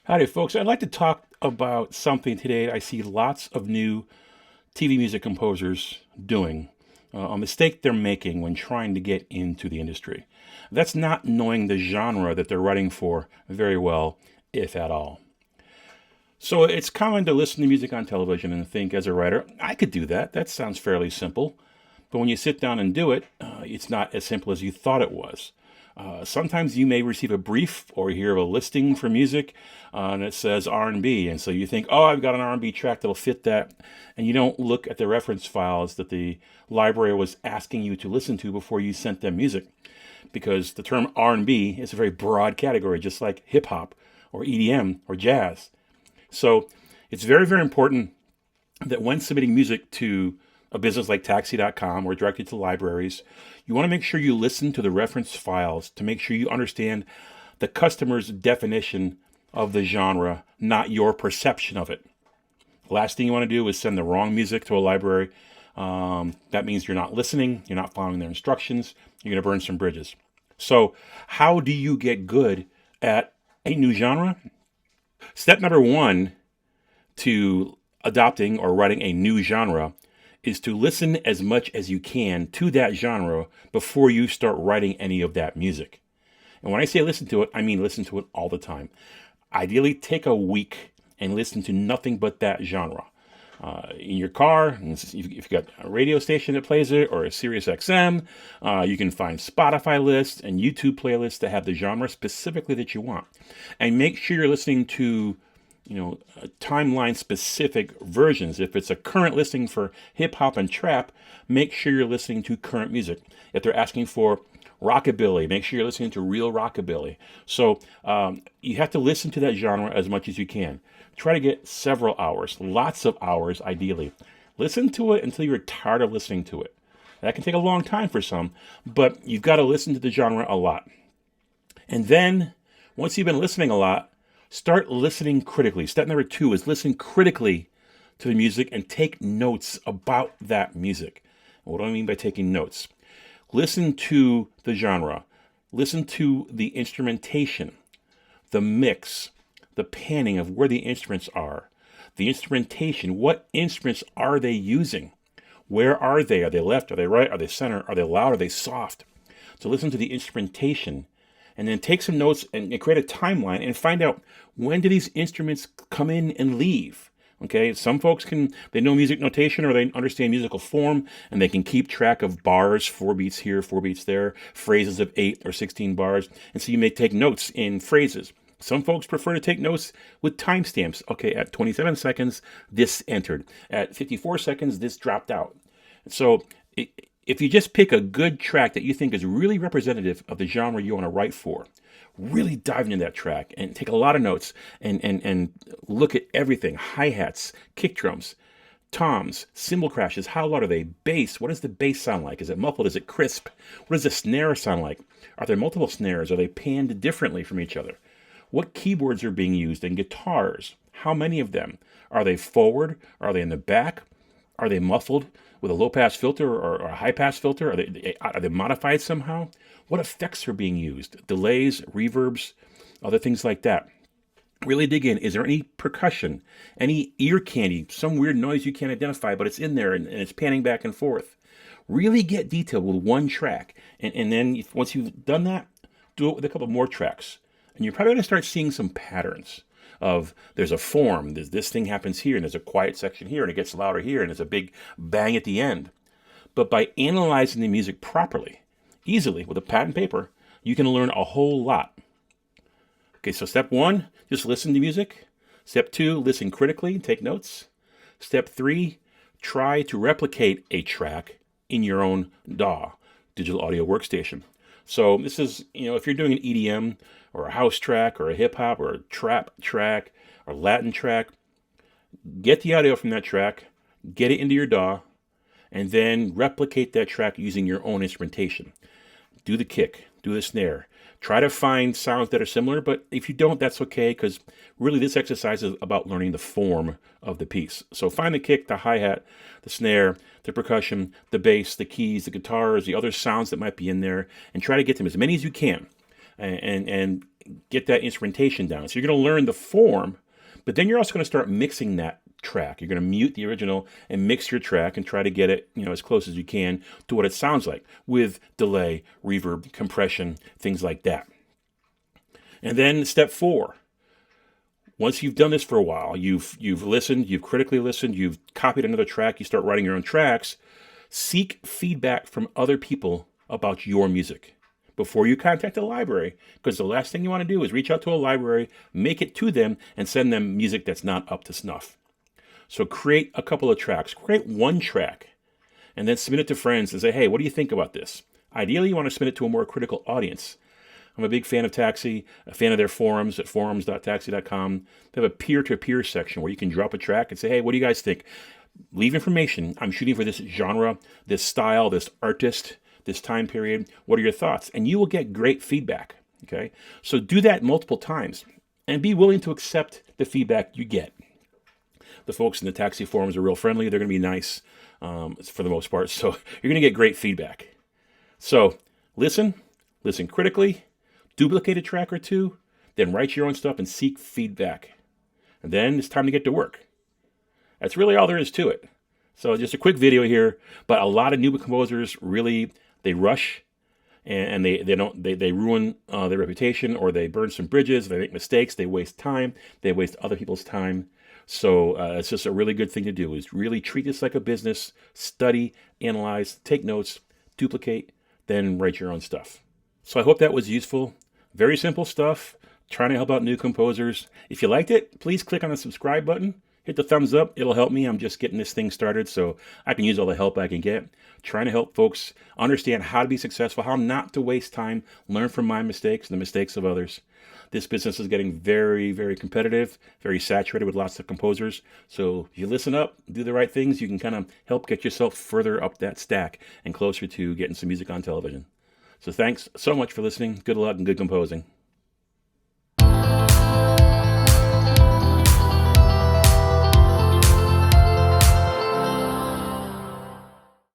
Howdy, folks. I'd like to talk about something today I see lots of new TV music composers doing, a mistake they're making when trying to get into the industry. That's not knowing the genre that they're writing for very well, if at all. So it's common to listen to music on television and think, as a writer, I could do that. That sounds fairly simple. But when you sit down and do it, it's not as simple as you thought it was. Sometimes you may receive a brief or hear of a listing for music, and it says R&B, and so you think, "Oh, I've got an R&B track that'll fit that," and you don't look at the reference files that the library was asking you to listen to before you sent them music, because the term R&B is a very broad category, just like hip hop or EDM or jazz. So it's very, very important that when submitting music to a business like taxi.com or directly to libraries, you want to make sure you listen to the reference files to make sure you understand the customer's definition of the genre, not your perception of it. Last thing you want to do is send the wrong music to a library. That means you're not listening, you're not following their instructions, you're going to burn some bridges. So, how do you get good at a new genre? Step number one to adopting or writing a new genre is to listen as much as you can to that genre before you start writing any of that music. And when I say listen to it, I mean listen to it all the time. Ideally, take a week and listen to nothing but that genre. In your car, if you've got a radio station that plays it or a Sirius XM, you can find Spotify lists and YouTube playlists that have the genre specifically that you want. And make sure you're listening to timeline specific versions. If it's a current listing for hip hop and trap, make sure you're listening to current music. If they're asking for rockabilly, make sure you're listening to real rockabilly. So you have to listen to that genre as much as you can. Try to get several hours, lots of hours ideally. Listen to it until you're tired of listening to it. That can take a long time for some, but you've got to listen to the genre a lot. And then, once you've been listening a lot, start listening critically. Step number two is listen critically to the music and take notes about that music. What do I mean by taking notes? Listen to the genre. Listen to the instrumentation, the mix, the panning of where the instruments are, the instrumentation. What instruments are they using? Where are they? Are they left? Are they right? Are they center? Are they loud? Are they soft? So listen to the instrumentation and then take some notes and create a timeline and find out, when do these instruments come in and leave? Okay, some folks they know music notation or they understand musical form and they can keep track of bars, 4 beats here, 4 beats there, phrases of 8 or 16 bars. And so you may take notes in phrases. Some folks prefer to take notes with timestamps. Okay, at 27 seconds, this entered. At 54 seconds, this dropped out. So if you just pick a good track that you think is really representative of the genre you want to write for, really dive into that track and take a lot of notes and look at everything: hi-hats, kick drums, toms, cymbal crashes. How loud are they? Bass. What does the bass sound like? Is it muffled? Is it crisp? What does the snare sound like? Are there multiple snares? Are they panned differently from each other? What keyboards are being used in guitars? How many of them? Are they forward? Are they in the back? Are they muffled with a low pass filter or a high pass filter? Are they modified somehow? What effects are being used? Delays, reverbs, other things like that. Really dig in. Is there any percussion, any ear candy, some weird noise you can't identify, but it's in there and it's panning back and forth? Really get detailed with one track. And then once you've done that, do it with a couple more tracks. And you're probably going to start seeing some patterns of, there's a form, this thing happens here, and there's a quiet section here, and it gets louder here, and there's a big bang at the end. But by analyzing the music properly, easily, with a pad and paper, you can learn a whole lot. Okay, so step one, just listen to music. Step two, listen critically, take notes. Step three, try to replicate a track in your own DAW, digital audio workstation. So this is, if you're doing an EDM or a house track or a hip hop or a trap track or Latin track, get the audio from that track, get it into your DAW, and then replicate that track using your own instrumentation. Do the kick, do the snare. Try to find sounds that are similar, but if you don't, that's okay, because really this exercise is about learning the form of the piece. So find the kick, the hi-hat, the snare, the percussion, the bass, the keys, the guitars, the other sounds that might be in there, and try to get them as many as you can. And get that instrumentation down. So you're going to learn the form, but then you're also going to start mixing that track. You're going to mute the original and mix your track and try to get it, as close as you can to what it sounds like with delay, reverb, compression, things like that. And then step 4. Once you've done this for a while, you've listened, you've critically listened, you've copied another track, you start writing your own tracks, seek feedback from other people about your music before you contact a library, because the last thing you want to do is reach out to a library, make it to them, and send them music that's not up to snuff. So create a couple of tracks, create one track, and then submit it to friends and say, hey, what do you think about this? Ideally, you want to submit it to a more critical audience. I'm a big fan of Taxi, a fan of their forums at forums.taxi.com. They have a peer-to-peer section where you can drop a track and say, hey, what do you guys think? Leave information. I'm shooting for this genre, this style, this artist, this time period. What are your thoughts? And you will get great feedback. Okay, so do that multiple times and be willing to accept the feedback you get. The folks in the Taxi forums are real friendly. They're going to be nice for the most part. So you're going to get great feedback. So listen critically, duplicate a track or two, then write your own stuff and seek feedback. And then it's time to get to work. That's really all there is to it. So just a quick video here, but a lot of new composers really, they rush and they ruin their reputation, or they burn some bridges, they make mistakes, they waste time, they waste other people's time. So it's just a really good thing to do, is really treat this like a business, study, analyze, take notes, duplicate, then write your own stuff. So I hope that was useful. Very simple stuff, trying to help out new composers. If you liked it, please click on the subscribe button. Hit the thumbs up. It'll help me. I'm just getting this thing started, so I can use all the help I can get. Trying to help folks understand how to be successful, how not to waste time, learn from my mistakes and the mistakes of others. This business is getting very, very competitive, very saturated with lots of composers. So if you listen up, do the right things, you can kind of help get yourself further up that stack and closer to getting some music on television. So thanks so much for listening. Good luck and good composing.